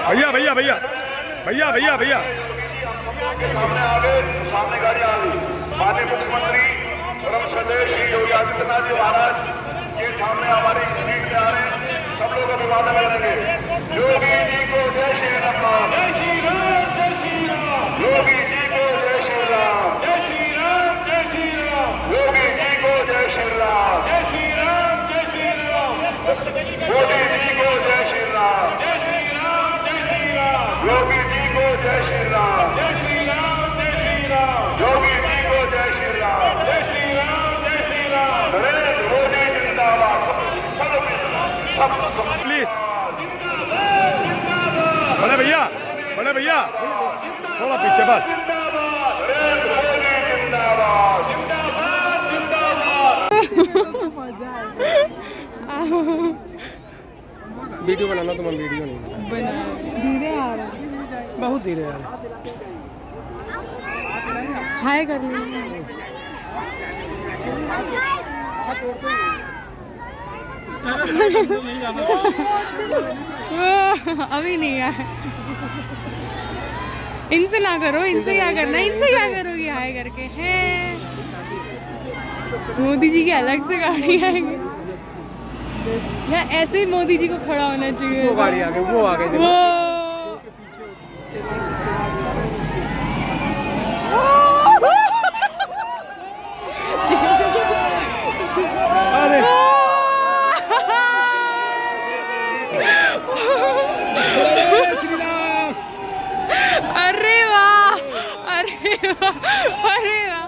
भैया भैया भैया भैया भैया भैया सामने आ गए, सामने गाड़ी आ गई। माननीय मुख्यमंत्री परम श्रद्धेय श्री योगी आदित्यनाथ जी महाराज के सामने हमारी सीट में आ रहे हैं। सब लोग अभिवादन करेंगे। योगी जी को जय श्री राम, जय श्री राम, जय श्री राम। योगी जी को जय श्री राम, जय श्री राम, जय श्री राम। योगी जी को जय श्री राम, जय श्री राम, जय श्री राम। मोदी जी को जय श्री राम, जय श्री राम, जय श्री राम। योगी जी को जय श्री राम, जय श्री राम, जय श्री राम। योगी जी को जय श्री राम, जय श्री राम, जय श्री राम। नरेंद्र मोदी जिंदाबाद। प्लीज बड़े भैया थोड़ा पीछे बस। नरेंद्र मोदी जिंदाबाद, जिंदाबाद, जिंदाबाद। वीडियो बनाना, तो मैं वीडियो नहीं बना धीरे आ रहा, बहुत धीरे आ रहा। हाय कर अभी नहीं आया। इनसे ना करो, इनसे क्या करना, इनसे क्या करोगी हाय करके हैं। मोदी जी की अलग से गाड़ी आएगी या ऐसे ही मोदी जी को खड़ा होना चाहिए। वो गाड़ी आ गई, वो आ गई। वो अरे अरे वाह, अरे वाह, अरे वाह।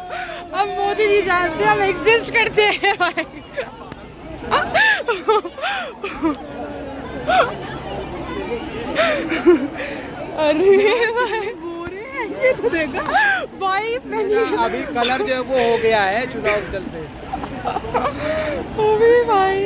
अब मोदी जी जानते हैं हम एग्जिस्ट करते हैं भाई। अरे भाई गोरे हैं ये तो देखा भाई। अभी कलर जो है वो हो गया है चुनाव चलते। अभी भाई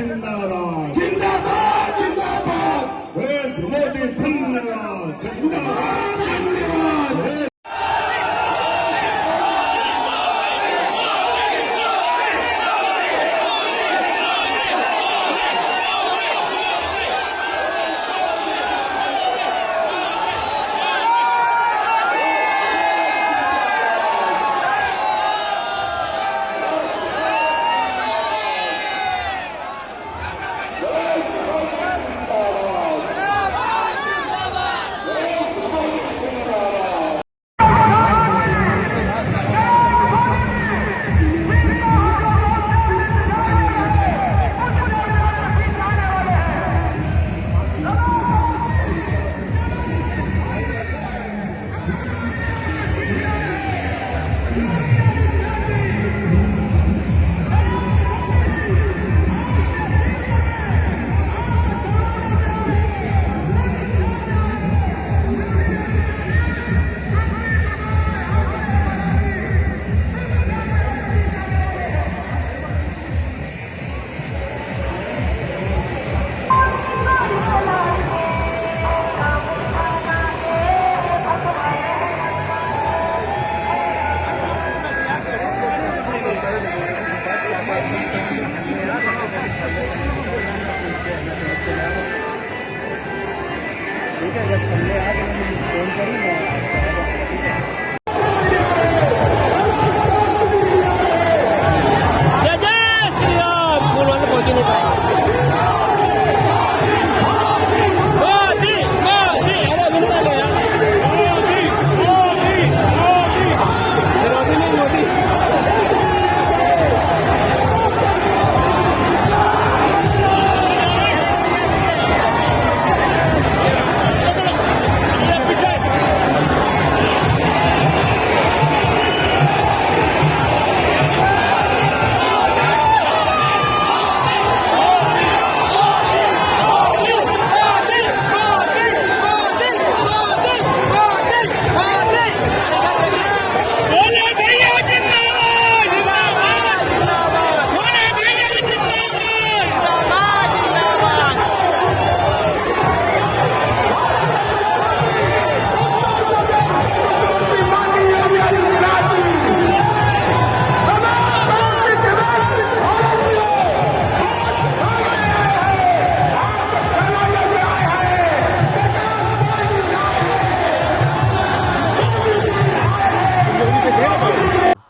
जिंदाबाद, जिंदाबाद, जिंदाबाद। नरेंद्र मोदी धन्यवाद, धन्यवाद, धन्यवाद।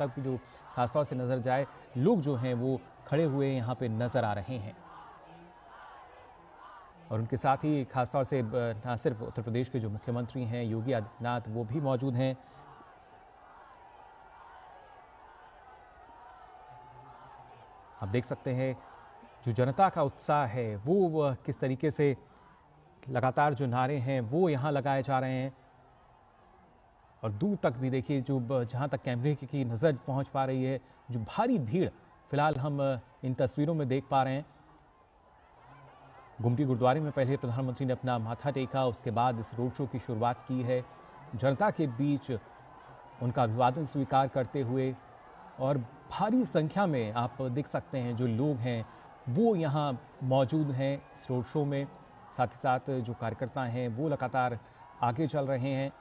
तक जो खासतौर से नज़र जाए, लोग जो हैं वो खड़े हुए यहाँ पे नज़र आ रहे हैं। और उनके साथ ही खासतौर से न सिर्फ उत्तर प्रदेश के जो मुख्यमंत्री हैं योगी आदित्यनाथ, वो भी मौजूद हैं। आप देख सकते हैं जो जनता का उत्साह है वो किस तरीके से लगातार जो नारे हैं वो यहाँ लगाए जा रहे हैं। और दूर तक भी देखिए, जो जहाँ तक कैमरे की नज़र पहुँच पा रही है, जो भारी भीड़ फिलहाल हम इन तस्वीरों में देख पा रहे हैं। गुमटी गुरुद्वारे में पहले प्रधानमंत्री ने अपना माथा टेका, उसके बाद इस रोड शो की शुरुआत की है। जनता के बीच उनका अभिवादन स्वीकार करते हुए और भारी संख्या में आप देख सकते हैं जो लोग हैं वो यहाँ मौजूद हैं इस रोड शो में। साथ ही साथ जो कार्यकर्ता हैं वो लगातार आगे चल रहे हैं।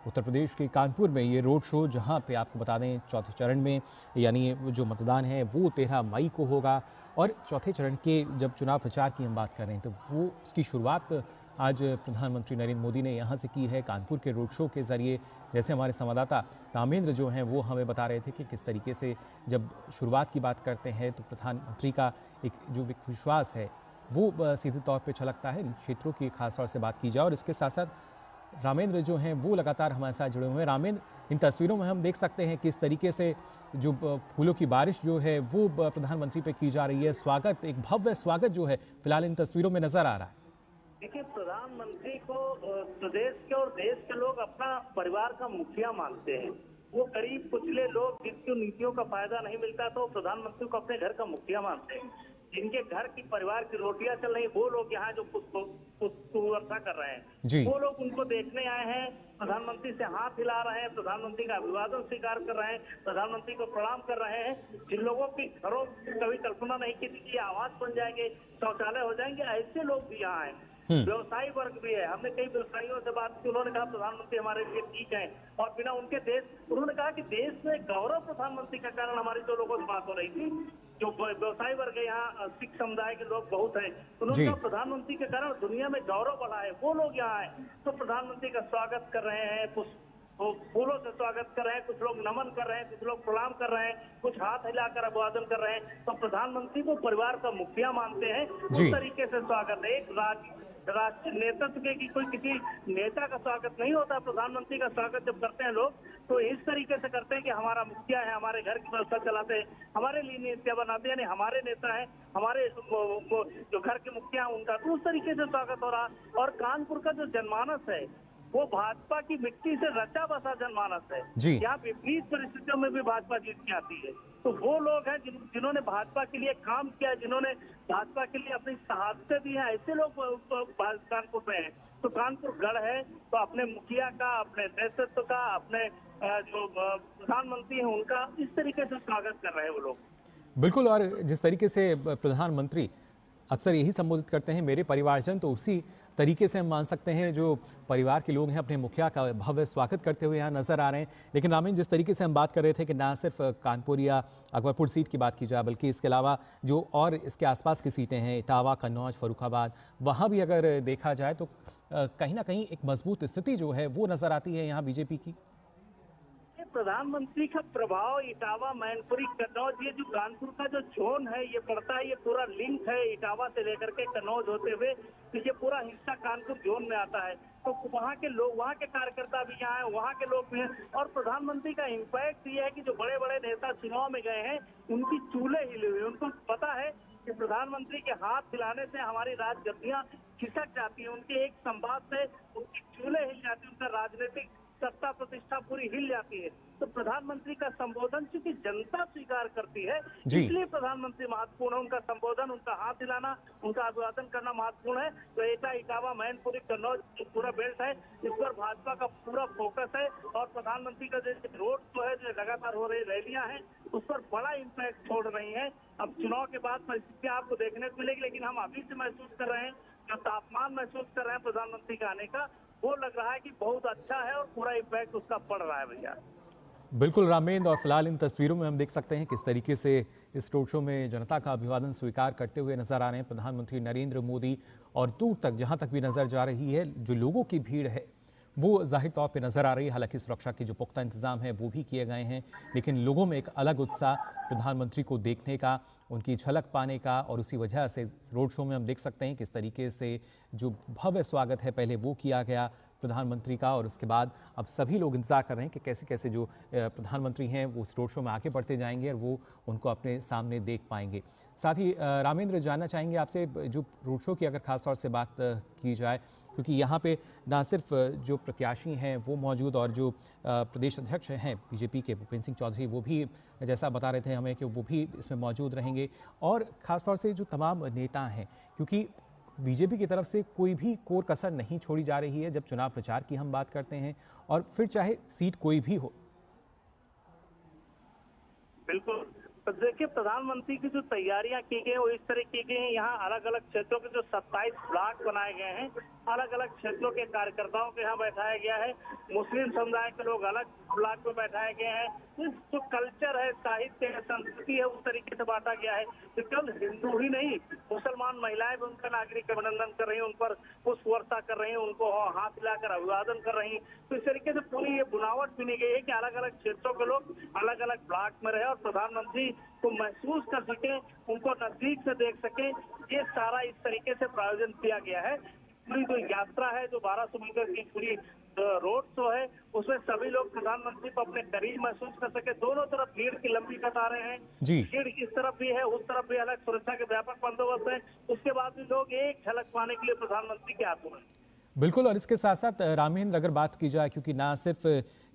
उत्तर प्रदेश के कानपुर में ये रोड शो, जहां पे आपको बता दें चौथे चरण में यानी जो मतदान है वो 13 मई को होगा। और चौथे चरण के जब चुनाव प्रचार की हम बात कर रहे हैं तो वो उसकी शुरुआत आज प्रधानमंत्री नरेंद्र मोदी ने यहाँ से की है कानपुर के रोड शो के ज़रिए। जैसे हमारे संवाददाता रामेंद्र जो हैं वो हमें बता रहे थे कि किस तरीके से जब शुरुआत की बात करते हैं तो प्रधानमंत्री का एक जो विश्वास है वो सीधे तौर पे छलकता है इन क्षेत्रों की खासतौर से बात की जाए। और इसके साथ साथ रामेंद्र जो हैं वो लगातार हमारे साथ जुड़े हुए हैं। रामेंद्र, इन तस्वीरों में हम देख सकते हैं किस तरीके से जो फूलों की बारिश जो है वो प्रधानमंत्री पे की जा रही है। स्वागत, एक भव्य स्वागत जो है फिलहाल इन तस्वीरों में नजर आ रहा है। देखिए, प्रधानमंत्री को प्रदेश के और देश के लोग अपना परिवार का मुखिया मानते हैं। वो गरीब कुचले लोग जिनकी नीतियों का फायदा नहीं मिलता तो प्रधानमंत्री को अपने घर का मुखिया मानते हैं। जिनके घर की परिवार की रोटियां चल रही, वो लोग यहाँ जो वर्षा कर रहे हैं, वो लोग उनको देखने आए हैं। प्रधानमंत्री से हाथ हिला रहे हैं, प्रधानमंत्री का अभिवादन स्वीकार कर रहे हैं, प्रधानमंत्री को प्रणाम कर रहे हैं। जिन लोगों की घरों की कभी कल्पना नहीं की थी आवास बन जाएंगे, शौचालय हो जाएंगे, ऐसे लोग भी यहाँ आए। व्यवसायी वर्ग भी है। हमने कई व्यवसायियों से बात की, उन्होंने कहा प्रधानमंत्री हमारे लिए ठीक है और बिना उनके देश, उन्होंने कहा कि देश में गौरव प्रधानमंत्री का कारण हमारी जो लोगों से बात हो रही थी, जो व्यवसायी वर्ग है यहाँ सिख समुदाय के लोग बहुत हैं, उन्होंने कहा प्रधानमंत्री के कारण दुनिया में गौरव बढ़ा है। वो लोग यहाँ आए तो प्रधानमंत्री का स्वागत कर रहे हैं, फूलों से स्वागत कर रहे हैं, कुछ लोग नमन कर रहे हैं, कुछ लोग प्रणाम कर रहे हैं, कुछ हाथ हिलाकर अभिवादन कर रहे हैं। तो प्रधानमंत्री को परिवार का मुखिया मानते हैं। उस तरीके से स्वागत है। एक राष्ट्रीय नेतृत्व के की कोई किसी नेता का स्वागत नहीं होता। प्रधानमंत्री का स्वागत जब करते हैं लोग तो इस तरीके से करते हैं कि हमारा मुखिया है, हमारे घर की व्यवस्था चलाते हैं, हमारे लिए नीतियां बनाते हैं, यानी हमारे नेता हैं, हमारे जो घर के मुखिया हैं उनका। तो उस तरीके से स्वागत हो रहा। और कानपुर का जो जनमानस है वो भाजपा की मिट्टी से रचा बसा जनमानस है। यहाँ विपरीत परिस्थितियों में भी भाजपा जीत के आती है। तो वो लोग हैं जिन्होंने भाजपा के लिए काम किया, जिन्होंने भाजपा के लिए अपनी शहादतें दी हैं, ऐसे लोग कानपुर में हैं। तो कानपुर गढ़ है तो अपने मुखिया का, अपने नेतृत्व का, अपने जो प्रधानमंत्री हैं उनका इस तरीके से स्वागत कर रहे हैं वो लोग। बिल्कुल। और जिस तरीके से प्रधानमंत्री अक्सर यही संबोधित करते हैं मेरे परिवारजन, तो उसी तरीके से हम मान सकते हैं जो परिवार के लोग हैं अपने मुखिया का भव्य स्वागत करते हुए यहाँ नजर आ रहे हैं। लेकिन रामीन, जिस तरीके से हम बात कर रहे थे कि ना सिर्फ कानपुर या अकबरपुर सीट की बात की जाए बल्कि इसके अलावा जो और इसके आसपास की सीटें हैं, इटावा, कन्नौज, फर्रुखाबाद, वहाँ भी अगर देखा जाए तो कहीं ना कहीं एक मजबूत स्थिति जो है वो नजर आती है यहाँ बीजेपी की। प्रधानमंत्री का प्रभाव इटावा, मैनपुरी, कन्नौज, ये जो कानपुर का जो जोन है ये पड़ता है, ये पूरा लिंक है इटावा से लेकर के कन्नौज होते हुए, तो ये पूरा हिस्सा कानपुर जोन में आता है। तो वहाँ के लोग, वहाँ के कार्यकर्ता भी यहाँ हैं, वहाँ के लोग भी हैं। और प्रधानमंत्री का इम्पैक्ट ये है कि जो बड़े बड़े नेता चुनाव में गए हैं उनकी चूल्हे हिले हुए। उनको पता है कि प्रधानमंत्री के हाथ हिलाने से हमारी राजगद्दियां खिसक जाती है, उनके एक संवाद से उनकी चूल्हे हिल जाती है, उनका राजनीतिक सत्ता प्रतिष्ठा पूरी हिल जाती है। तो प्रधानमंत्री का संबोधन चूंकि जनता स्वीकार करती है इसलिए प्रधानमंत्री महत्वपूर्ण है। उनका संबोधन, उनका हाथ हिलाना, उनका अभिवादन करना महत्वपूर्ण है। तो एटा, इटावा, मैनपुरी, कन्नौज पूरा बेल्ट है, इस पर भाजपा का पूरा फोकस है। और प्रधानमंत्री का जो रोड जो है, जो लगातार हो रही रैलियां हैं, उस पर बड़ा इम्पैक्ट छोड़ रही है। अब चुनाव के बाद परिस्थितियां आपको देखने को मिलेगी, लेकिन हम अभी से महसूस कर रहे हैं, जो तापमान महसूस कर रहे हैं प्रधानमंत्री का आने का, वो लग रहा है कि बहुत अच्छा है और पूरा इम्पैक्ट उसका पड़ रहा है भैया। बिल्कुल रामेंद्र, और फिलहाल इन तस्वीरों में हम देख सकते हैं किस तरीके से इस रोड शो में जनता का अभिवादन स्वीकार करते हुए नजर आ रहे हैं प्रधानमंत्री नरेंद्र मोदी। और दूर तक जहां तक भी नजर जा रही है जो लोगों की भीड़ है वो ज़ाहिर तौर पे नज़र आ रही है। हालांकि सुरक्षा के जो पुख्ता इंतज़ाम हैं वो भी किए गए हैं, लेकिन लोगों में एक अलग उत्साह प्रधानमंत्री को देखने का, उनकी झलक पाने का, और उसी वजह से रोड शो में हम देख सकते हैं किस तरीके से जो भव्य स्वागत है पहले वो किया गया प्रधानमंत्री का, और उसके बाद अब सभी लोग इंतजार कर रहे हैं कि कैसे कैसे जो प्रधानमंत्री हैं वो उस रोड शो में आगे बढ़ते जाएंगे और वो उनको अपने सामने देख पाएंगे। साथ ही रामेंद्र, जानना चाहेंगे आपसे जो रोड शो की अगर खास तौर से बात की जाए, क्योंकि यहाँ पे ना सिर्फ जो प्रत्याशी हैं वो मौजूद, और जो प्रदेश अध्यक्ष हैं बीजेपी के भूपेंद्र सिंह चौधरी, वो भी जैसा बता रहे थे हमें कि वो भी इसमें मौजूद रहेंगे, और ख़ास तौर से जो तमाम नेता हैं, क्योंकि बीजेपी की तरफ से कोई भी कोर कसर नहीं छोड़ी जा रही है जब चुनाव प्रचार की हम बात करते हैं, और फिर चाहे सीट कोई भी हो। बिल्कुल, तो देखिए प्रधानमंत्री की जो तैयारियां की गई वो इस तरह की गई हैं। यहाँ अलग अलग क्षेत्रों के जो 27 ब्लॉक बनाए गए हैं, अलग अलग क्षेत्रों के कार्यकर्ताओं को यहाँ बैठाया गया है। मुस्लिम समुदाय के लोग अलग ब्लॉक में बैठाए गए हैं। जो कल्चर है, साहित्य है, संस्कृति है, उस तरीके से बांटा गया है। तो केवल हिंदू ही नहीं, मुसलमान महिलाएं भी उनका नागरिक अभिनंदन कर रही हैं, उन पर पुष्प वर्षा कर रही हैं, उनको हाथ हिलाकर अभिवादन कर रही हैं। तो इस तरीके से पूरी ये बुनावट बनी गई है कि अलग अलग क्षेत्रों के लोग अलग अलग ब्लॉक में रहे और प्रधानमंत्री को महसूस कर सके, उनको नजदीक से देख सके। ये सारा इस तरीके से प्रायोजन किया गया है। पूरी जो यात्रा है, जो 1200 मीटर की पूरी रोड शो है, उसमें सभी लोग प्रधानमंत्री को अपने करीब महसूस कर सके। दोनों तरफ भीड़ की लंबी कतारें हैं, भीड़ इस तरफ भी है, उस तरफ भी अलग सुरक्षा के व्यापक बंदोबस्त है। उसके बाद भी लोग एक झलक पाने के लिए प्रधानमंत्री के हाथों में। बिल्कुल, और इसके साथ साथ रामेंद्र, अगर बात की जाए, क्योंकि ना सिर्फ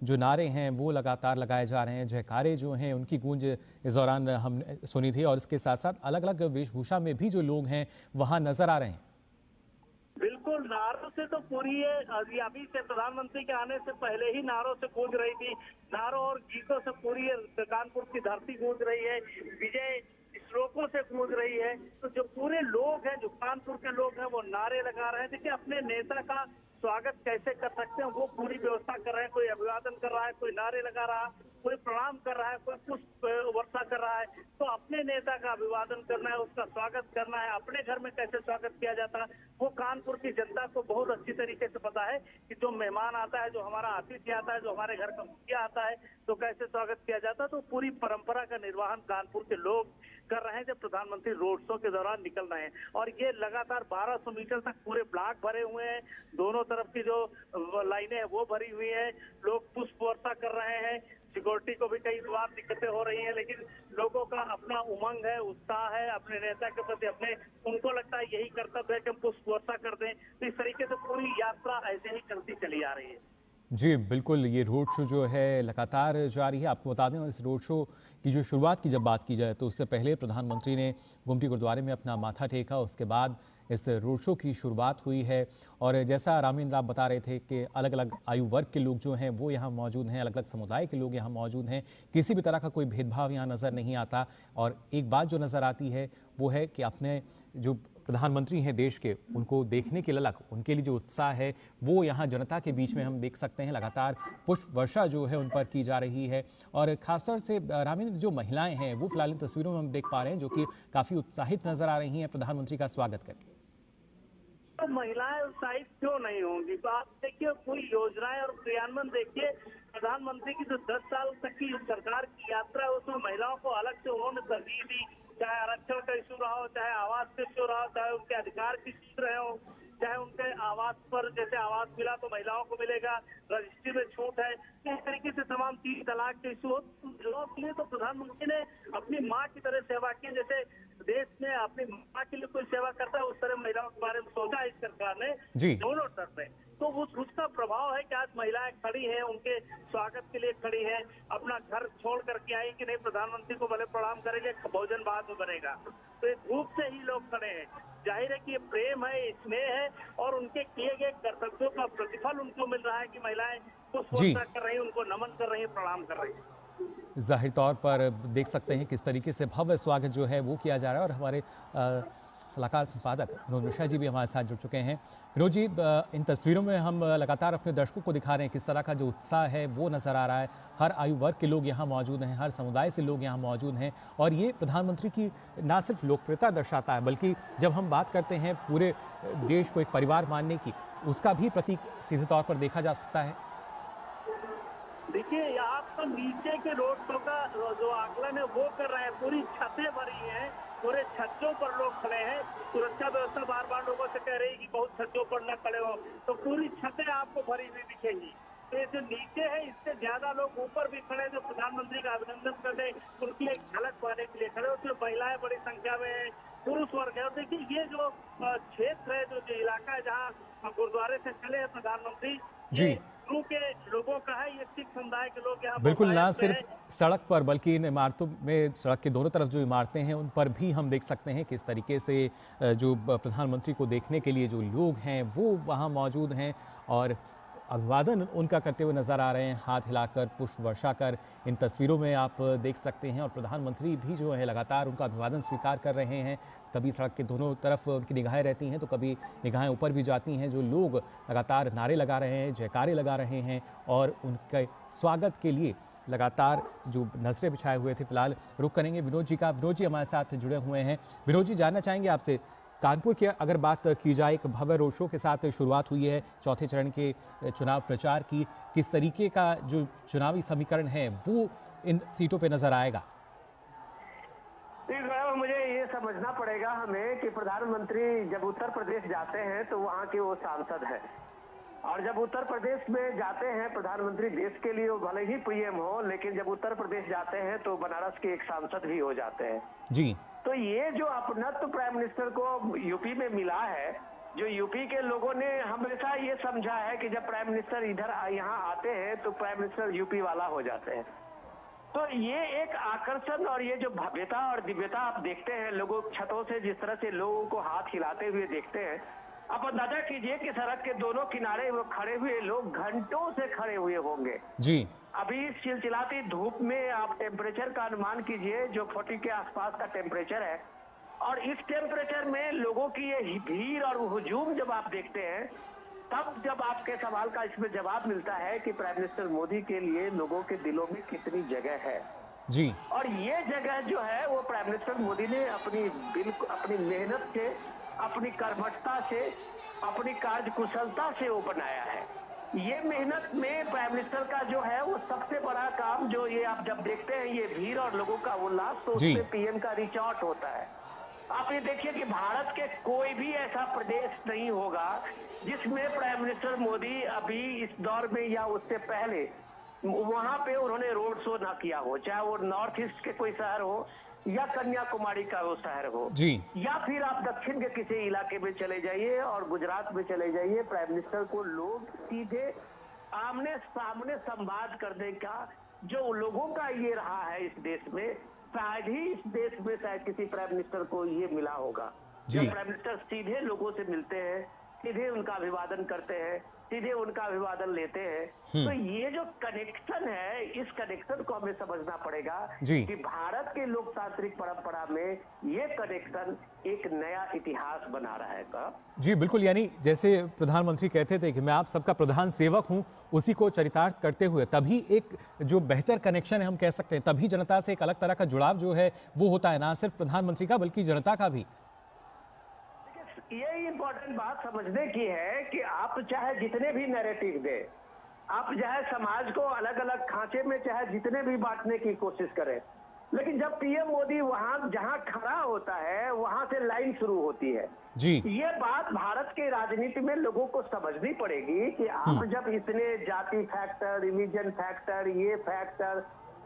जो नारे हैं वो लगातार लगाए जा रहे हैं, जयकारे जो हैं उनकी गूंज इस दौरान हम सुनी थी, और इसके साथ साथ अलग अलग वेशभूषा में भी जो लोग हैं वहाँ नजर आ रहे हैं। बिल्कुल, नारों से तो पूरी ये अभी से प्रधानमंत्री के आने से पहले ही नारों से गूंज रही थी। नारों और गीतों से पूरी कानपुर की धरती गूंज रही है, विजय श्लोकों से गूंज रही है। तो जो पूरे लोग हैं, जो कानपुर के लोग हैं, वो नारे लगा रहे हैं। देखिए अपने नेता का स्वागत कैसे कर सकते हैं वो पूरी व्यवस्था कर रहे हैं। कोई अभिवादन कर रहा है, कोई नारे लगा रहा है, कोई प्रणाम कर रहा है, कोई पुष्प वर्षा कर रहा है। तो अपने नेता का अभिवादन करना है, उसका स्वागत करना है। अपने घर में कैसे स्वागत किया जाता है वो कानपुर की जनता को बहुत अच्छी तरीके से पता है कि जो मेहमान आता है, जो हमारा अतिथि आता है, जो हमारे घर का मुखिया आता है, तो कैसे स्वागत किया जाता है। तो पूरी परंपरा का निर्वहन कानपुर के लोग कर रहे हैं जब प्रधानमंत्री रोड शो के दौरान निकल रहे हैं। और ये लगातार 1200 मीटर तक पूरे ब्लॉक भरे हुए हैं। दोनों तरफ की जो लाइनें हैं वो भरी हुई है। लोग पुष्प वर्षा कर रहे हैं। सिक्योरिटी को भी कई बार दिक्कतें हो रही हैं, लेकिन लोगों का अपना उमंग है, उत्साह है अपने नेता के प्रति। अपने उनको लगता है यही कर्तव्य है कि हम पुष्प वर्षा कर दें। तो इस तरीके से पूरी यात्रा ऐसे ही चलती चली आ रही है। जी बिल्कुल, ये रोड शो जो है लगातार जारी है। आपको बता दें, और इस रोड शो की जो शुरुआत की जब बात की जाए तो उससे पहले प्रधानमंत्री ने गुमटी गुरुद्वारे में अपना माथा टेका, उसके बाद इस रोड शो की शुरुआत हुई है। और जैसा रामेंद्र आप बता रहे थे कि अलग अलग आयु वर्ग के लोग जो हैं वो यहाँ मौजूद हैं, अलग अलग समुदाय के लोग यहाँ मौजूद हैं, किसी भी तरह का कोई भेदभाव यहाँ नज़र नहीं आता। और एक बात जो नज़र आती है वो है कि अपने जो प्रधानमंत्री हैं देश के, उनको देखने की ललक, उनके लिए जो उत्साह है वो यहाँ जनता के बीच में हम देख सकते हैं। लगातार पुष्प वर्षा जो है उन पर की जा रही है। और खासतौर से रामेंद्र, जो महिलाएं हैं वो फिलहाल इन तस्वीरों में हम देख पा रहे हैं जो कि काफ़ी उत्साहित नजर आ रही हैं प्रधानमंत्री का स्वागत करके। तो महिलाएं उत्साहित क्यों नहीं होंगी? तो आप देखिए पूरी योजनाएं और क्रियान्वयन देखिए। प्रधानमंत्री की जो 10 साल तक की सरकार की यात्रा है उसमें महिलाओं को अलग से उन्होंने तरजीह दी। चाहे आरक्षण का इशू रहा हो, चाहे आवास का इशू रहा हो, चाहे उनके अधिकार की चीज रहे हो, चाहे उनके आवास पर जैसे आवास मिला तो महिलाओं को मिलेगा, रजिस्ट्री में छूट है। इस तरीके से तमाम 3 तलाक के इशू महिलाओं के लिए तो प्रधानमंत्री ने अपनी माँ की तरह सेवा की। जैसे देश में अपनी माँ के लिए कोई सेवा करता है उस तरह महिलाओं के बारे में सोचा इस सरकार ने दोनों तरफ में। तो उसका प्रभाव है कि आज महिलाएं खड़ी हैं, उनके स्वागत के लिए खड़ी हैं, अपना घर छोड़ करके आई कि नहीं प्रधानमंत्री को भले प्रणाम करेंगे, भोजन बाद में बनेगा। तो ये धूप से ही लोग खड़े हैं। जाहिर है कि ये प्रेम है, स्नेह है और उनके किए गए कर्तव्यों का प्रतिफल उनको मिल रहा है कि महिलाएं पुष्प वर्षा कर रही हैं, उनको नमन कर रही हैं, प्रणाम कर रही हैं। जाहिर तौर पर देख सकते हैं किस तरीके से भव्य स्वागत जो है वो किया जा रहा है। और हमारे सलाहकार संपादक विनोद मिश्रा जी भी हमारे साथ जुड़ चुके हैं। विनोद जी, इन तस्वीरों में हम लगातार अपने दर्शकों को दिखा रहे हैं किस तरह का जो उत्साह है वो नज़र आ रहा है। हर आयु वर्ग के लोग यहाँ मौजूद हैं, हर समुदाय से लोग यहाँ मौजूद हैं और ये प्रधानमंत्री की ना सिर्फ लोकप्रियता दर्शाता है बल्कि जब हम बात करते हैं पूरे देश को एक परिवार मानने की, उसका भी प्रतीक सीधे तौर पर देखा जा सकता है। देखिए, यहाँ तो नीचे के रोड शो का जो आकलन है वो कर रहे हैं, पूरी छतें भरी हैं, पूरे छज्जों पर लोग खड़े हैं। सुरक्षा व्यवस्था बार बार लोगों से कह रही कि बहुत छज्जों पर न खड़े हो, तो पूरी छतें आपको भरी हुई दिखेंगी। तो ये जो नीचे है इससे ज्यादा लोग ऊपर भी खड़े जो प्रधानमंत्री का अभिनंदन करने, उनकी एक झलक पाने के लिए खड़े, उसमें महिलाएं बड़ी संख्या में है, पुरुष वर्ग है। और देखिए, ये जो क्षेत्र है, जो इलाका है जहाँ गुरुद्वारे से चले हैं प्रधानमंत्री, जी, गुरु के लोगों का है, ये सिख समुदाय के लोग यहाँ बिल्कुल, ना बहुतायत में सिर्फ हैं। सड़क पर बल्कि इन इमारतों में, सड़क के दोनों तरफ जो इमारतें हैं उन पर भी हम देख सकते हैं किस तरीके से जो प्रधानमंत्री को देखने के लिए जो लोग हैं वो वहाँ मौजूद हैं और अभिवादन उनका करते हुए नज़र आ रहे हैं, हाथ हिलाकर, पुष्प वर्षा कर। इन तस्वीरों में आप देख सकते हैं और प्रधानमंत्री भी जो है लगातार उनका अभिवादन स्वीकार कर रहे हैं। कभी सड़क के दोनों तरफ उनकी निगाहें रहती हैं तो कभी निगाहें ऊपर भी जाती हैं। जो लोग लगातार नारे लगा रहे हैं, जयकारे लगा रहे हैं और उनके स्वागत के लिए लगातार जो नजरें बिछाए हुए थे। फिलहाल रुख करेंगे विनोद जी का। विनोद जी हमारे साथ जुड़े हुए हैं। विनोद जी, जानना चाहेंगे आपसे, कानपुर की अगर बात की जाए, एक भव्य रोड शो के साथ शुरुआत हुई है चौथे चरण के चुनाव प्रचार की। किस तरीके का जो चुनावी समीकरण है वो इन सीटों पे नजर आएगा? मुझे ये समझना पड़ेगा हमें कि प्रधानमंत्री जब उत्तर प्रदेश जाते हैं तो वहाँ के वो सांसद हैं, और जब उत्तर प्रदेश में जाते हैं प्रधानमंत्री, देश के लिए वो भले ही पीएम हो, लेकिन जब उत्तर प्रदेश जाते हैं तो बनारस के एक सांसद भी हो जाते हैं। जी, तो ये जो अपनत्व प्राइम मिनिस्टर को यूपी में मिला है, जो यूपी के लोगों ने हमेशा ये समझा है कि जब प्राइम मिनिस्टर इधर यहाँ आते हैं तो प्राइम मिनिस्टर यूपी वाला हो जाते हैं। तो ये एक आकर्षण और ये जो भव्यता और दिव्यता आप देखते हैं, लोगों छतों से जिस तरह से लोगों को हाथ हिलाते हुए देखते हैं, आप अंदाजा कीजिए कि सड़क के दोनों किनारे वो खड़े हुए लोग घंटों से खड़े हुए होंगे। जी, अभी इस चिलचिलाती धूप में आप टेम्परेचर का अनुमान कीजिए, जो 40 के आसपास का टेम्परेचर है, और इस टेम्परेचर में लोगों की ये भीड़ और हुजूम जब आप देखते हैं, तब जब आपके सवाल का इसमें जवाब मिलता है कि प्राइम मिनिस्टर मोदी के लिए लोगों के दिलों में कितनी जगह है। जी, और ये जगह जो है वो प्राइम मिनिस्टर मोदी ने अपनी मेहनत से, अपनी कर्मठता से, अपनी कार्यकुशलता से वो बनाया है। ये मेहनत में प्राइम मिनिस्टर का जो है वो सबसे बड़ा काम, जो ये आप जब देखते हैं ये भीड़ और लोगों का उल्लास, तो जी। उसमें पीएम का रीच आउट होता है। आप ये देखिए कि भारत के कोई भी ऐसा प्रदेश नहीं होगा जिसमें प्राइम मिनिस्टर मोदी अभी इस दौर में या उससे पहले वहां पे उन्होंने रोड शो ना किया हो, चाहे वो नॉर्थ ईस्ट के कोई शहर हो या कन्याकुमारी का वो शहर हो, जी, या फिर आप दक्षिण के किसी इलाके में चले जाइए और गुजरात में चले जाइए, प्राइम मिनिस्टर को लोग सीधे आमने सामने संवाद करने का जो लोगों का ये रहा है इस देश में, शायद ही इस देश में शायद किसी प्राइम मिनिस्टर को ये मिला होगा। जी। जब प्राइम मिनिस्टर सीधे लोगों से मिलते हैं, सीधे उनका अभिवादन करते हैं, सीधे उनका अभिवादन लेते हैं, तो ये जो कनेक्शन है, इस कनेक्शन को हमें समझना पड़ेगा जी। कि भारत के लोकतांत्रिक परंपरा में ये कनेक्शन एक नया इतिहास बना रहेगा। जी, बिल्कुल। यानी जैसे प्रधानमंत्री कहते थे कि मैं आप सबका प्रधान सेवक हूं, उसी को चरितार्थ करते हुए तभी एक जो बेहतर कनेक्शन है हम कह सकते हैं, तभी जनता से एक अलग तरह का जुड़ाव जो है वो होता है, ना सिर्फ प्रधानमंत्री का बल्कि जनता का भी। ये इम्पोर्टेंट बात समझने की है कि आप चाहे जितने भी नैरेटिव दें, आप चाहे समाज को अलग अलग खांचे में चाहे जितने भी बांटने की कोशिश करें, लेकिन जब पीएम मोदी वहां जहां खड़ा होता है वहां से लाइन शुरू होती है। जी, ये बात भारत के राजनीति में लोगों को समझनी पड़ेगी कि आप जब इतने जाति फैक्टर, रिलीजन फैक्टर, ये फैक्टर,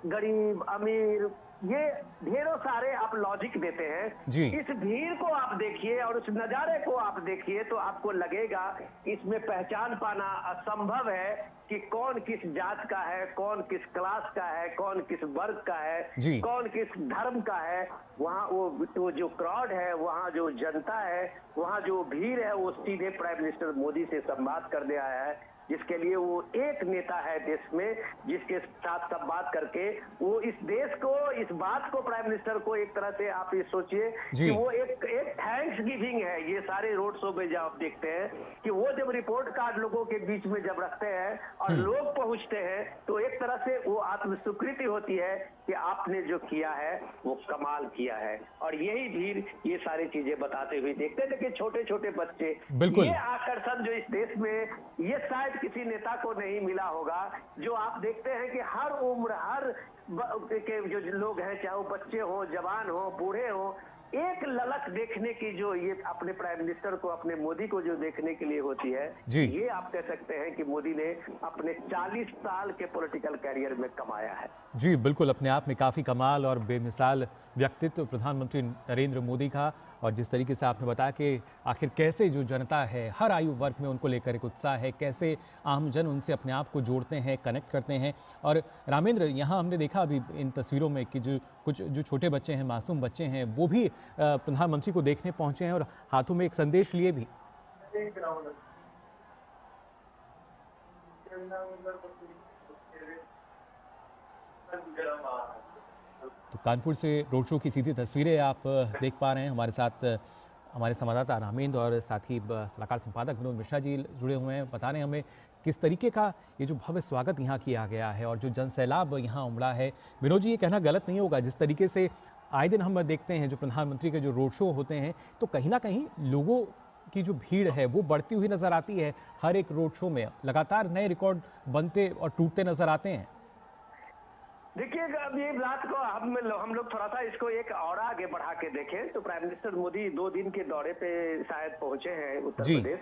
गरीब अमीर, ये ढेरों सारे आप लॉजिक देते हैं, जी। इस भीड़ को आप देखिए और उस नजारे को आप देखिए तो आपको लगेगा इसमें पहचान पाना असंभव है कि कौन किस जात का है, कौन किस क्लास का है, कौन किस वर्ग का है, जी। कौन किस धर्म का है। वहाँ वो जो क्राउड है, वहाँ जो जनता है, वहाँ जो भीड़ है, वो सीधे प्राइम मिनिस्टर मोदी से संवाद करने आया है। जिसके लिए वो एक नेता है देश में, जिसके साथ सब बात करके वो इस देश को, इस बात को, प्राइम मिनिस्टर को एक तरह से आप ये सोचिए कि वो एक थैंक्स गिविंग है। ये सारे रोड शो में जब आप देखते हैं कि वो जब रिपोर्ट कार्ड लोगों के बीच में जब रखते हैं और लोग पहुंचते हैं, तो एक तरह से वो आत्मस्वीकृति होती है कि आपने जो किया है वो कमाल किया है। और यही भीड़ ये सारी चीजें बताते हुए देखते हैं। देखिए छोटे छोटे बच्चे, बिल्कुल। ये आकर्षण जो इस देश में, ये शायद किसी नेता को नहीं मिला होगा। जो आप देखते हैं कि हर उम्र, हर के जो लोग हैं, चाहे वो बच्चे हो, जवान हो, बूढ़े हो, एक ललक देखने की जो ये अपने प्राइम मिनिस्टर को, अपने मोदी को जो देखने के लिए होती है, ये आप कह सकते हैं कि मोदी ने अपने 40 साल के पॉलिटिकल कैरियर में कमाया है। जी बिल्कुल, अपने आप में काफ़ी कमाल और बेमिसाल व्यक्तित्व प्रधानमंत्री नरेंद्र मोदी का। और जिस तरीके से आपने बताया कि आखिर कैसे जो जनता है, हर आयु वर्ग में उनको लेकर एक उत्साह है, कैसे आम जन उनसे अपने आप को जोड़ते हैं, कनेक्ट करते हैं। और रामेंद्र, यहाँ हमने देखा अभी इन तस्वीरों में कि जो छोटे बच्चे हैं, मासूम बच्चे हैं, वो भी प्रधानमंत्री को देखने पहुंचे हैं और हाथों में एक संदेश लिए भी। तो कानपुर से रोड शो की सीधी तस्वीरें आप देख पा रहे हैं। हमारे साथ हमारे संवाददाता रामेंद्र और साथ ही सलाहकार संपादक विनोद मिश्रा जी जुड़े हुए हैं, बता रहे हैं हमें किस तरीके का ये जो भव्य स्वागत यहाँ किया गया है और जो जनसैलाब यहाँ उमड़ा है। विनोद जी, ये कहना गलत नहीं होगा, जिस तरीके से आए दिन हम देखते हैं जो प्रधानमंत्री के जो रोड शो होते हैं, तो कहीं ना कहीं लोगों की जो भीड़ है वो बढ़ती हुई नजर आती है। हर एक रोड शो में लगातार नए रिकॉर्ड बनते और टूटते नजर आते हैं। देखिए, अब ये बात को हम लोग थोड़ा सा इसको एक और आगे बढ़ा के देखें तो प्राइम मिनिस्टर मोदी 2 दिन के दौरे पे शायद पहुंचे हैं उत्तर प्रदेश,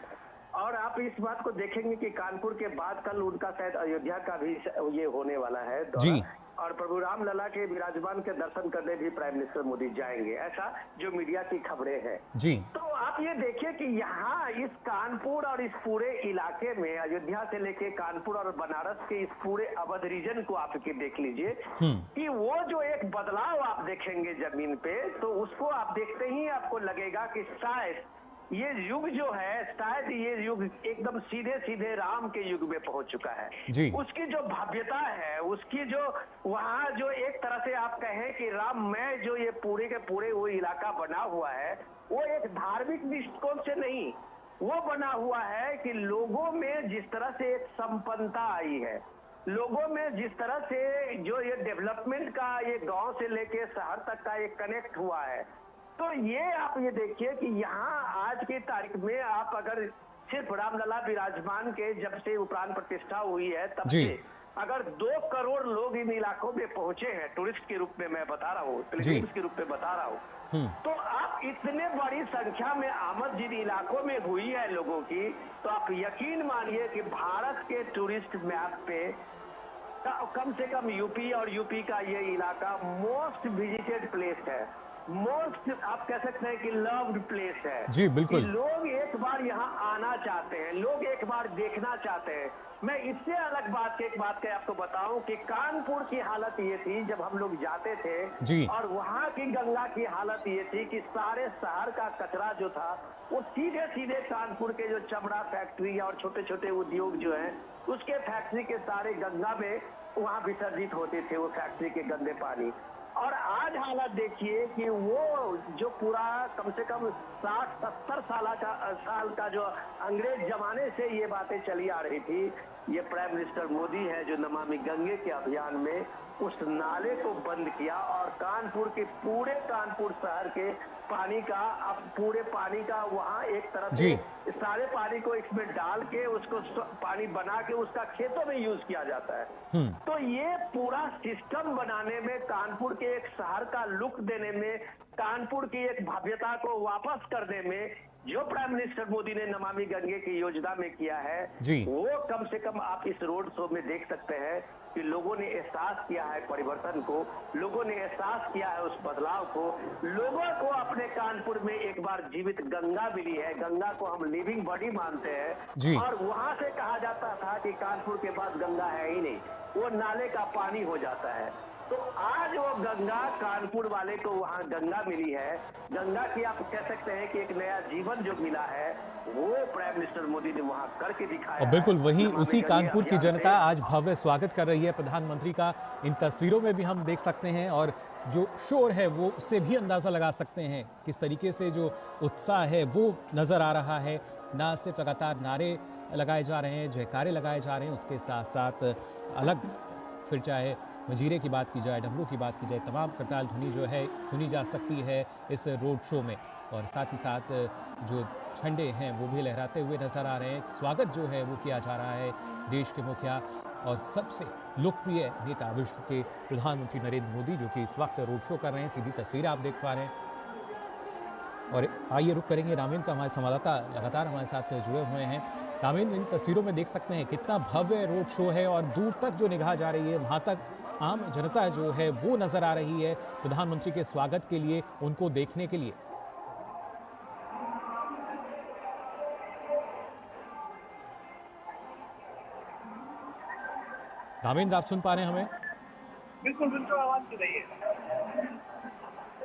और आप इस बात को देखेंगे कि कानपुर के बाद कल उनका शायद अयोध्या का भी ये होने वाला है दौरा, और प्रभु राम लला के विराजमान के दर्शन करने भी प्राइम मिनिस्टर मोदी जाएंगे, ऐसा जो मीडिया की खबरें हैं। जी। तो आप ये देखिए कि यहाँ इस कानपुर और इस पूरे इलाके में, अयोध्या से लेके कानपुर और बनारस के इस पूरे अवध रीजन को आप देख लीजिए कि वो जो एक बदलाव आप देखेंगे जमीन पे, तो उसको आप देखते ही आपको लगेगा कि शायद ये युग जो है, शायद ये युग एकदम सीधे सीधे राम के युग में पहुंच चुका है। जी। उसकी जो भव्यता है, उसकी जो वहाँ जो एक तरह से आप कहें कि राममय जो ये पूरे के पूरे वो इलाका बना हुआ है, वो एक धार्मिक दृष्टिकोण से नहीं, वो बना हुआ है कि लोगों में जिस तरह से एक संपन्नता आई है, लोगों में जिस तरह से जो ये डेवलपमेंट का, ये गांव से लेके शहर तक का एक कनेक्ट हुआ है, तो ये आप ये देखिए कि यहाँ आज की तारीख में आप अगर सिर्फ रामलला विराजमान के जब से प्राण प्रतिष्ठा हुई है तब से अगर 2 करोड़ लोग इन इलाकों में पहुंचे हैं, टूरिस्ट के रूप में मैं बता रहा हूँ, पिलग्रिम्स के रूप में बता रहा हूँ, तो आप इतने बड़ी संख्या में आमद जिन इलाकों में हुई है लोगों की, तो आप यकीन मानिए कि भारत के टूरिस्ट मैप पे कम से कम यूपी और यूपी का ये इलाका मोस्ट विजिटेड प्लेस है, मोस्ट आप कह सकते हैं कि लव्ड प्लेस है। जी बिल्कुल। लोग एक बार यहाँ आना चाहते हैं, लोग एक बार देखना चाहते हैं। मैं इससे अलग बात के आपको बताऊं कि कानपुर की हालत ये थी जब हम लोग जाते थे जी। और वहाँ की गंगा की हालत ये थी कि सारे शहर का कचरा जो था वो सीधे सीधे कानपुर के जो चमड़ा फैक्ट्री और छोटे छोटे उद्योग जो हैं उसके फैक्ट्री के सारे गंगा में वहाँ विसर्जित होते थे वो फैक्ट्री के गंदे पानी। और आज हालत देखिए कि वो जो पूरा कम से कम 60-70 साल का जो अंग्रेज जमाने से ये बातें चली आ रही थी, ये प्राइम मिनिस्टर मोदी है जो नमामि गंगे के अभियान में उस नाले को बंद किया और कानपुर के पूरे कानपुर शहर के पानी का, अब पूरे पानी का वहाँ एक तरफ से सारे पानी को इसमें डाल के उसको पानी बना के उसका खेतों में यूज किया जाता है। तो ये पूरा सिस्टम बनाने में, कानपुर के एक शहर का लुक देने में, कानपुर की एक भव्यता को वापस करने में जो प्राइम मिनिस्टर मोदी ने नमामि गंगे की योजना में किया है, वो कम से कम आप इस रोड शो में देख सकते हैं कि लोगों ने एहसास किया है परिवर्तन को, लोगों ने एहसास किया है उस बदलाव को, लोगों को अपने कानपुर में एक बार जीवित गंगा मिली है, गंगा को हम लिविंग बॉडी मानते हैं और वहां से कहा जाता था कि कानपुर के पास गंगा है ही नहीं, वो नाले का पानी हो जाता है। तो आज वो गंगा कानपुर वाले को वहाँ गंगा मिली है। गंगा की आप कह सकते हैं कि एक नया जीवन जो मिला है वो प्राइम मिनिस्टर मोदी ने वहाँ करके दिखाया। और बिल्कुल वही नमामि उसी गंगे कानपुर की अभियान जनता से। आज भव्य स्वागत कर रही है प्रधानमंत्री का। इन तस्वीरों में भी हम देख सकते हैं और जो शोर है वो उससे भी अंदाज़ा लगा सकते हैं किस तरीके से जो उत्साह है वो नज़र आ रहा है। ना सिर्फ लगातार नारे लगाए जा रहे हैं, जयकारे लगाए जा रहे हैं, उसके साथ साथ अलग फिर चाहे मंजीरे की बात की जाए, डमरू की बात की जाए, तमाम करताल ध्वनि जो है सुनी जा सकती है इस रोड शो में। और साथ ही साथ जो झंडे हैं वो भी लहराते हुए नजर आ रहे हैं। स्वागत जो है वो किया जा रहा है देश के मुखिया और सबसे लोकप्रिय नेता विश्व के प्रधानमंत्री नरेंद्र मोदी, जो कि इस वक्त रोड शो कर रहे हैं। सीधी तस्वीर आप देख पा रहे हैं। और आइए रुक करेंगे रामेंद्र का, हमारे संवाददाता लगातार हमारे साथ जुड़े हुए हैं। रामेंद्र, इन तस्वीरों में देख सकते हैं कितना भव्य रोड शो है और दूर तक जो निगाह जा रही है वहाँ तक आम जनता जो है वो नजर आ रही है प्रधानमंत्री के स्वागत के लिए, उनको देखने के लिए। रामेंद्र, आप सुन पा रहे हैं हमें? बिल्कुल बिल्कुल आवाज दे रही है।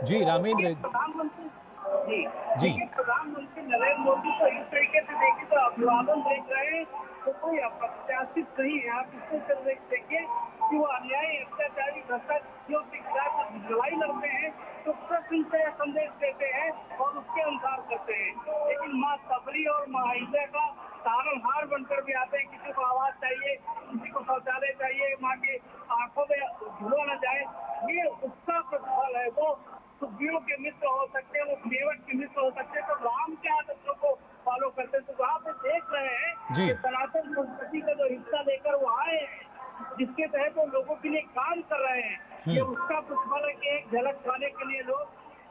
जी रामेंद्र। प्रधानमंत्री जी जी। देखिए, प्रधानमंत्री नरेंद्र मोदी को इस तरीके से देखिए तो अभिवादन देख रहे हैं तो कोई अप्रत्याशित नहीं है। आप इसको देखिए कि वो अन्यायी, अत्याचारी, भ्रष्टाचारियों के खिलाफ लड़ाई लड़ते हैं तो प्रश्न से संदेश देते हैं और उसके अनुसार करते हैं। लेकिन माँ सबरी और माँ अहिल्या का तारणहार बनकर भी आते हैं। किसी को आवाज चाहिए, किसी को शौचालय चाहिए, माँ की आंखों में धुआं न जाए, ये उसका प्रतिफल है। वो सुखियों के मित्र हो सकते हैं, वो मेवट के मित्र हो सकते हैं, तो राम के आदर्शों को फॉलो करते हैं। तो वहाँ पे देख रहे हैं कि सनातन संस्कृति का जो हिस्सा लेकर वो आए, जिसके तहत वो लोगों के लिए काम कर रहे हैं, ये उसका प्रतिफल है कि एक झलक पाने के लिए लोग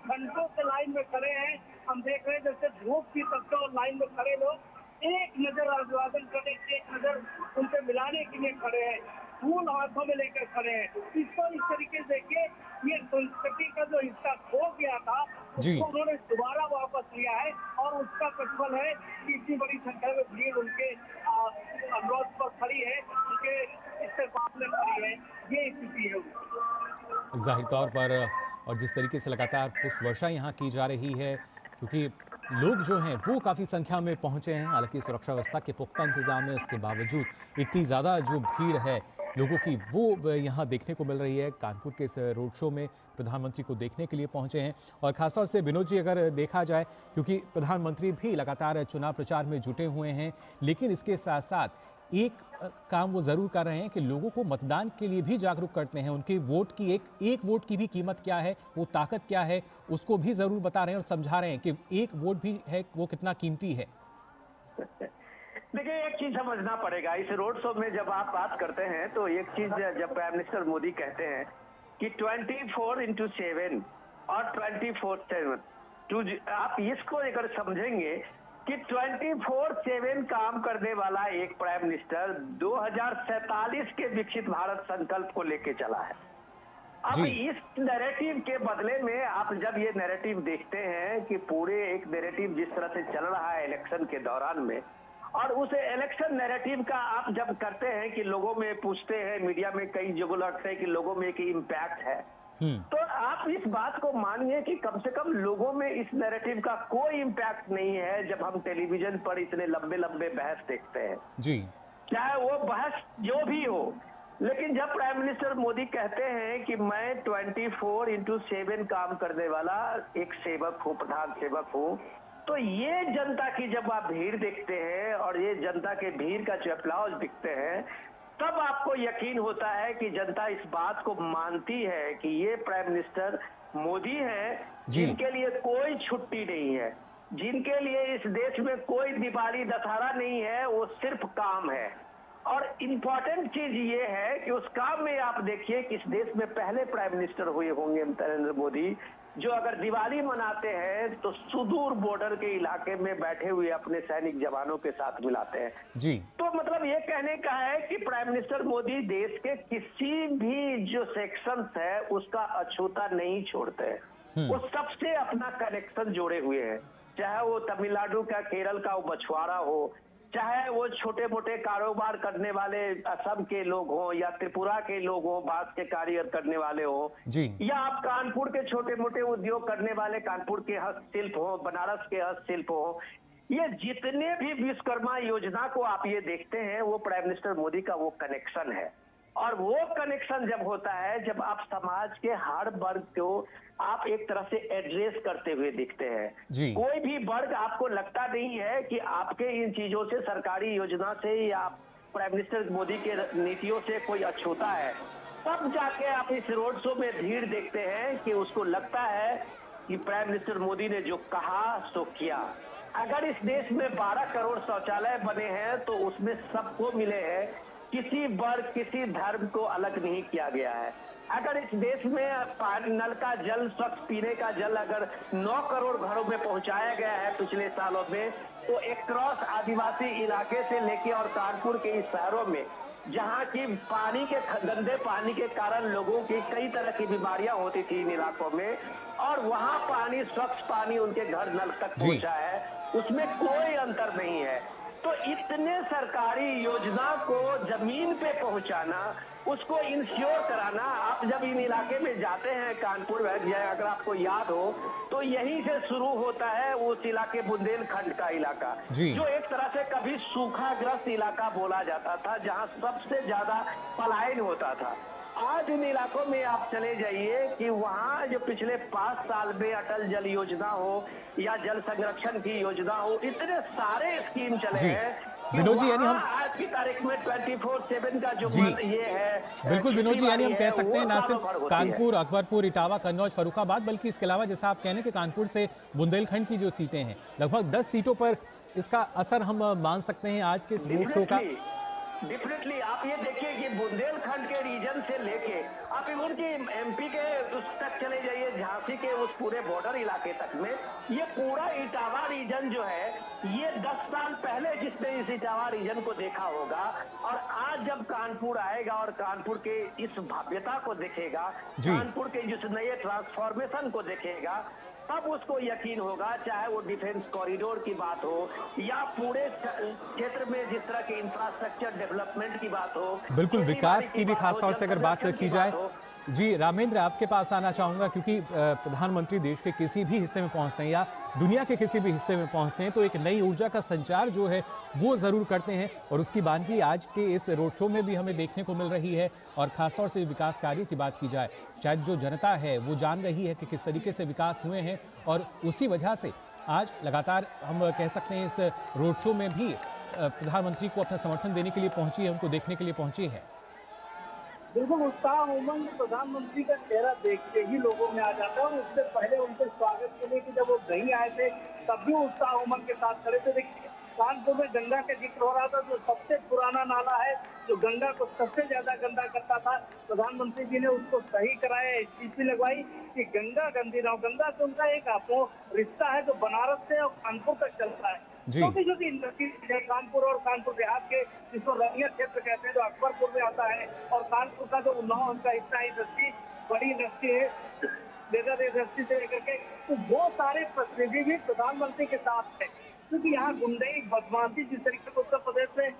घंटों से लाइन में खड़े हैं। हम देख रहे हैं जैसे धूप की तपते और लाइन में खड़े लोग एक नजर अभिवादन करने की, एक नजर उनसे मिलाने के लिए खड़े हैं, फूल हाथों में लेकर खड़े हैं। इसको इस तरीके से देखिए, ये संस्कृति का जो हिस्सा खो गया था उसको उन्होंने दोबारा वापस लिया है और उसका प्रतिफल है कि इतनी बड़ी संख्या में भीड़ उनके अनुरोध पर खड़ी है, उनके इस्तेमाल में खड़ी है। ये स्थिति है जाहिर तौर पर। और जिस तरीके से लगातार पुष्प वर्षा यहाँ की जा रही है, क्योंकि लोग जो हैं वो काफ़ी संख्या में पहुँचे हैं। हालांकि सुरक्षा व्यवस्था के पुख्ता इंतजाम है, उसके बावजूद इतनी ज़्यादा जो भीड़ है लोगों की वो यहाँ देखने को मिल रही है। कानपुर के इस रोड शो में प्रधानमंत्री को देखने के लिए पहुँचे हैं। और खासतौर से विनोद जी, अगर देखा जाए, क्योंकि प्रधानमंत्री भी लगातार चुनाव प्रचार में जुटे हुए हैं, लेकिन इसके साथ साथ एक काम वो ज़रूर कर रहे हैं कि लोगों को मतदान के लिए भी जागरूक करते हैं। उनके वोट की एक वोट की भी कीमत क्या है, वो ताकत क्या है, उसको भी ज़रूर बता रहे हैं और समझा रहे हैं कि एक वोट भी है वो कितना कीमती है। देखिए, एक चीज समझना पड़ेगा इस रोड शो में। जब आप बात करते हैं तो एक चीज, जब प्राइम मिनिस्टर मोदी कहते हैं कि 24/7 और 24/7, आप इसको अगर समझेंगे कि 24/7 काम करने वाला एक प्राइम मिनिस्टर 2047 के विकसित भारत संकल्प को लेके चला है। अब इस नैरेटिव के बदले में आप जब ये नैरेटिव देखते हैं कि पूरे एक नैरेटिव जिस तरह से चल रहा है इलेक्शन के दौरान में, और उस इलेक्शन नैरेटिव का आप जब करते हैं कि लोगों में पूछते हैं, मीडिया में कई जगह लगता है कि लोगों में एक इम्पैक्ट है, तो आप इस बात को मानिए कि कम से कम लोगों में इस नैरेटिव का कोई इम्पैक्ट नहीं है। जब हम टेलीविजन पर इतने लंबे लंबे बहस देखते हैं, जी, चाहे वो बहस जो भी हो, लेकिन जब प्राइम मिनिस्टर मोदी कहते हैं कि मैं 24/7 काम करने वाला एक सेवक हूँ, प्रधान सेवक हूँ, तो ये जनता की जब आप भीड़ देखते हैं और ये जनता के भीड़ का जो अप्लॉज दिखते हैं, तब आपको यकीन होता है कि जनता इस बात को मानती है कि ये प्राइम मिनिस्टर मोदी हैं, जिनके लिए कोई छुट्टी नहीं है, जिनके लिए इस देश में कोई दिवाली दशहरा नहीं है, वो सिर्फ काम है। और इम्पोर्टेंट चीज ये है कि उस काम में आप देखिए कि इस देश में पहले प्राइम मिनिस्टर हुए होंगे नरेंद्र मोदी, जो अगर दिवाली मनाते हैं तो सुदूर बॉर्डर के इलाके में बैठे हुए अपने सैनिक जवानों के साथ मिलाते हैं। जी, तो मतलब ये कहने का है कि प्राइम मिनिस्टर मोदी देश के किसी भी जो सेक्शंस है उसका अछूता नहीं छोड़ते हैं। वो सबसे अपना कनेक्शन जोड़े हुए हैं, चाहे वो तमिलनाडु का, केरल का वो मछुआरा हो, चाहे वो छोटे मोटे कारोबार करने वाले असम के लोग हों या त्रिपुरा के लोग हों, बांस के कार्य करने वाले हों, जी या आप कानपुर के छोटे मोटे उद्योग करने वाले कानपुर के हस्तशिल्प हो, बनारस के हस्तशिल्प हो, ये जितने भी विश्वकर्मा योजना को आप ये देखते हैं वो प्राइम मिनिस्टर मोदी का वो कनेक्शन है। और वो कनेक्शन जब होता है जब आप समाज के हर वर्ग को आप एक तरह से एड्रेस करते हुए दिखते हैं। जी कोई भी वर्ग आपको लगता नहीं है कि आपके इन चीजों से, सरकारी योजना से या प्राइम मिनिस्टर मोदी के नीतियों से कोई अछूता है। तब जाके आप इस रोड शो में भीड़ देखते हैं कि उसको लगता है कि प्राइम मिनिस्टर मोदी ने जो कहा सो किया। अगर इस देश में 12 करोड़ शौचालय बने हैं तो उसमें सबको मिले हैं, किसी वर्ग किसी धर्म को अलग नहीं किया गया है। अगर इस देश में नल का जल, स्वच्छ पीने का जल अगर 9 करोड़ घरों में पहुंचाया गया है पिछले सालों में, तो एक क्रॉस आदिवासी इलाके से लेके और कानपुर के इस शहरों में जहां की पानी के गंदे पानी के कारण लोगों की कई तरह की बीमारियां होती थी इन इलाकों में, और वहां पानी, स्वच्छ पानी उनके घर नल तक पहुंचा है, उसमें कोई अंतर नहीं है। तो इतने सरकारी योजना को जमीन पे पहुंचाना, उसको इंश्योर कराना, आप जब इन इलाके में जाते हैं कानपुर में, अगर आपको याद हो तो यहीं से शुरू होता है उस इलाके बुंदेलखंड का इलाका, जो एक तरह से कभी सूखाग्रस्त इलाका बोला जाता था, जहां सबसे ज्यादा पलायन होता था। आज इन इलाकों में आप चले जाइए कि वहाँ जो पिछले 5 साल में अटल जल योजना हो या जल संरक्षण की योजना हो, इतने सारे स्कीम चले हैं। विनोद जी, यानी हम आज की तारीख में 24/7 का जो ये है, बिल्कुल विनोद जी, यानी हम कह सकते हैं ना सिर्फ कानपुर, है। अकबरपुर, इटावा, कन्नौज, फर्रुखाबाद, बल्कि इसके अलावा जैसा आप कह रहे हैं कि कानपुर से बुंदेलखंड की जो सीटें हैं, लगभग 10 सीटों पर इसका असर हम मान सकते हैं आज के इस रोड शो का। डेफिनेटली आप ये देखिए कि बुंदेलखंड के रीजन से लेके आप इवन की एमपी के उस तक चले जाइए, झांसी के उस पूरे बॉर्डर इलाके तक में, ये पूरा इटावा रीजन जो है, ये 10 साल पहले जिसने इस इटावा रीजन को देखा होगा, और आज जब कानपुर आएगा और कानपुर के इस भव्यता को देखेगा, कानपुर के जिस नए ट्रांसफॉर्मेशन को देखेगा, तब उसको यकीन होगा, चाहे वो डिफेंस कॉरिडोर की बात हो या पूरे क्षेत्र में जिस तरह के इंफ्रास्ट्रक्चर डेवलपमेंट की बात हो, बिल्कुल विकास की भी खास तौर से अगर बात की जाए। जी रामेंद्र, आपके पास आना चाहूँगा, क्योंकि प्रधानमंत्री देश के किसी भी हिस्से में पहुँचते हैं या दुनिया के किसी भी हिस्से में पहुँचते हैं तो एक नई ऊर्जा का संचार जो है वो ज़रूर करते हैं, और उसकी बानगी आज के इस रोड शो में भी हमें देखने को मिल रही है। और ख़ासतौर से विकास कार्यों की बात की जाए, शायद जो जनता है वो जान रही है कि किस तरीके से विकास हुए हैं, और उसी वजह से आज लगातार हम कह सकते हैं इस रोड शो में भी प्रधानमंत्री को अपना समर्थन देने के लिए पहुँची है, उनको देखने के लिए पहुँची है। बिल्कुल उत्साह उमंग प्रधानमंत्री का चेहरा देखते ही लोगों में आ जाता है, और उससे पहले उनके स्वागत के लिए कि जब वो कहीं आए थे तब भी उत्साह उमंग के साथ खड़े थे। देखिए कानपुर में गंगा का जिक्र हो रहा था, जो सबसे पुराना नाला है, जो गंगा को सबसे ज्यादा गंदा करता था, प्रधानमंत्री जी ने उसको सही कराया, एचपीसी लगवाई कि गंगा गंदी ना हो। गंगा से उनका एक आपको रिश्ता है जो बनारस से और कानपुर तक चलता है। छोटी छोटी इंडस्ट्री है कानपुर और कानपुर देहात के, जिसको रनिया क्षेत्र कहते हैं, जो अकबरपुर में आता है, और कानपुर का जो उन्नाव उनका हिस्सा इंडस्ट्री, बड़ी इंडस्ट्री है, लेदर इंडस्ट्री से लेकर के, तो वो सारे प्रतिनिधि भी प्रधानमंत्री के साथ है। क्योंकि यहाँ गुंडई बदमाशी जिस तरीके से उत्तर प्रदेश में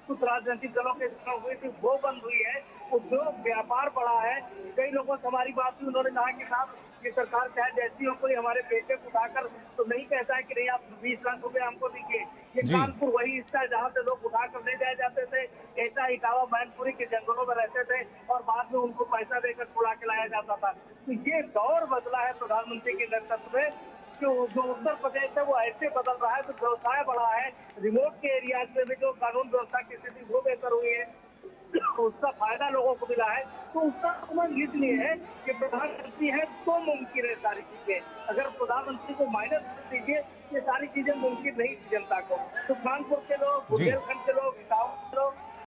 कुछ राजनीतिक दलों के चुनाव हुए थे वो बंद हुई है, उद्योग व्यापार बढ़ा है। कई लोगों से हमारी बात हुई, उन्होंने कहा कि साहब ये सरकार चाहे जैसी हो, कोई हमारे पेटे को उठाकर तो नहीं कहता है कि नहीं आप 20 लाख रुपए हमको दीजिए। ये कानपुर वही हिस्सा है जहाँ से लोग उठाकर ले जाए जाते थे, ऐसा इटावा मैनपुरी के जंगलों में रहते थे और बाद में उनको पैसा देकर छुड़ा के लाया जाता था। तो ये दौर बदला है प्रधानमंत्री के नेतृत्व में, जो उत्तर प्रदेश है वो ऐसे बदल रहा है, तो व्यवसाय बढ़ा है, रिमोट के एरियाज में भी जो कानून व्यवस्था की स्थिति वो बेहतर हुई है, उसका फायदा लोगों को मिला है। तो उसका उमंग इसलिए है कि प्रधानमंत्री है तो मुमकिन है सारी चीजें, अगर प्रधानमंत्री को माइनस कर दीजिए ये सारी चीजें मुमकिन नहीं थी जनता को। तो कानपुर के लोग, बुंदेलखंड के लोग, इटावा